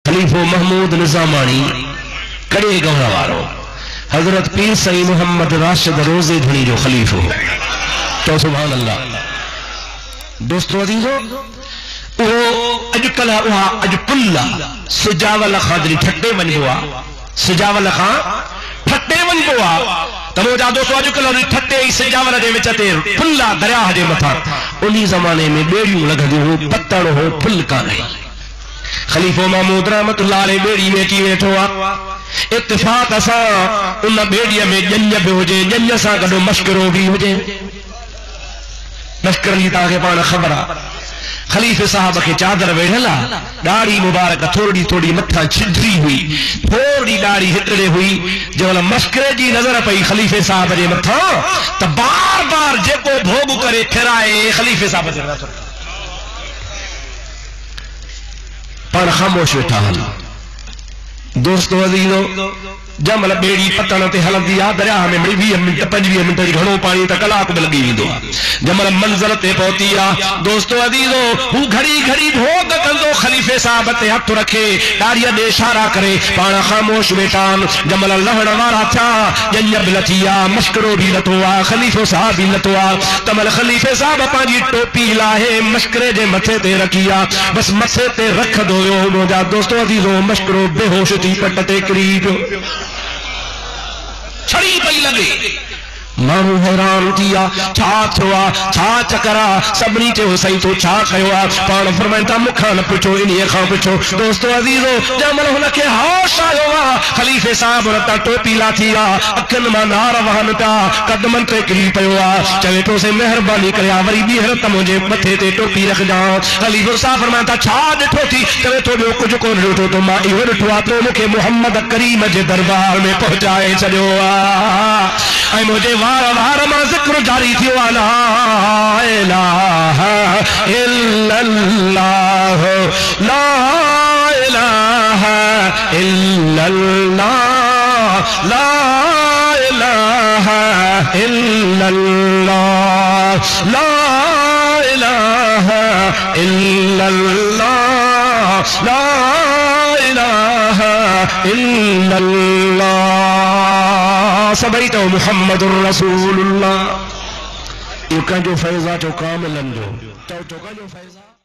खलीफो महमूद निजामानी कड़े गवण वारो हजरत पीर सई मोहम्मद राशिद रोजे धनी जो खलीफो तो सुभान अल्लाह। दोस्तों अजीजो अॼुकल्ह उहा अॼु पुल सुजावल खां जॾहिं ठटे वञिबो आहे सुजावल खां ठटे वञिबो आहे त मुंहिंजा दोस्त अॼुकल्ह ठटे ऐं सुजावल जे विच ते पुल आहे दरिया जे मथां उन ज़माने में ॿेड़ियूं लॻंदियूं हुयूं पतड़ हो पुल कान खलीफो महमूद रहमतुल्लाह अलैह ॿेड़ी में अची वेठो आहे इत्तिफ़ाक़ सां उन ॿेड़ीअ में ॼञ बि हुजे ॼञ सां गॾु मश्किरो बि हुजे मश्किरनि जी तव्हांखे पाण ख़बर आहे। खलीफे साहब के चादर वेढ़ल दाढ़ी मुबारक थोड़ी थोड़ी मथा छिडरी हुई थोड़ी दाढ़ी हिटड़े हुई जब मस्करे जी नजर पई खलीफे साहब जे मथा तो बार बार जेको भोग करे फिराए खलीफे साहब जे मथा पर खामोश वेठा हल। दोस्तों अजीजो जमल बेड़ी पतन ते हलंदी आहे दरिया में 20 मिनट 25 मिनट जी घणो पानी त कलाक में लगी वेंदो आहे जमल मंज़िल ते पहुती आहे। दोस्तों अजीजो हू घड़ी घड़ी भोग कंदो खलीफे साहब ते हथ रखे दाढ़ीअ ॾे इशारा करे पाण खामोश वेठा जमल लहण वारा थिया ॼञ बि लथी आहे मश्किरो बि लथो आहे खलीफो साहब बि लथो आहे तमल खलीफे साहब पंहिंजी टोपी लाहे मश्किरे जे मथे ते रखी आहे बस मथे ते रखंदो वियो मुंहिंजा दोस्तों अजीजो मश्किरो बेहोश थी पट ते किरी पियो छड़ी पई लगे मानू हैरान थिया छा थियो छा चकरा सभिनी चयो सही तो छा कयो पाण फरमाइनि था मूंखां न पुछो इन्हीअ खां पुछो। दोस्तों अजीजो जंहिंमहिल हुनखे होश आयो आहे खलीफे साहब रता टोपी लाथी आहे अखियुनि मां नार वहनि पिया कदमनि ते किरी पियो आहे चवे थो से महिरबानी करिया वरी ॿीहर त मुंहिंजे मथे ते टोपी रखजांइ। खलीफो साहब फरमाइनि था छा ॾिठो थी चवे थो ॿियो कुझु कोन ॾिठो तो मां इहो ॾिठो आहे तो मूंखे मुहम्मद करीम जे दरबार में पहुचाए छॾियो आहे ऐं मुंहिंजे वार वार मां ज़िक्र जारी थियो आहे ला इलाहा इल्लल्लाह ला इलाहा इल्लल्लाह ला इलाहा इल्लल्लाह ला इलाहा इल्लल्लाह ला इलाहा इल्लल्लाह सबई तो मुहम्मदुर रसूलुल्लाह। यो कंजो फैज़ा जो कामिलन जो फैज़ा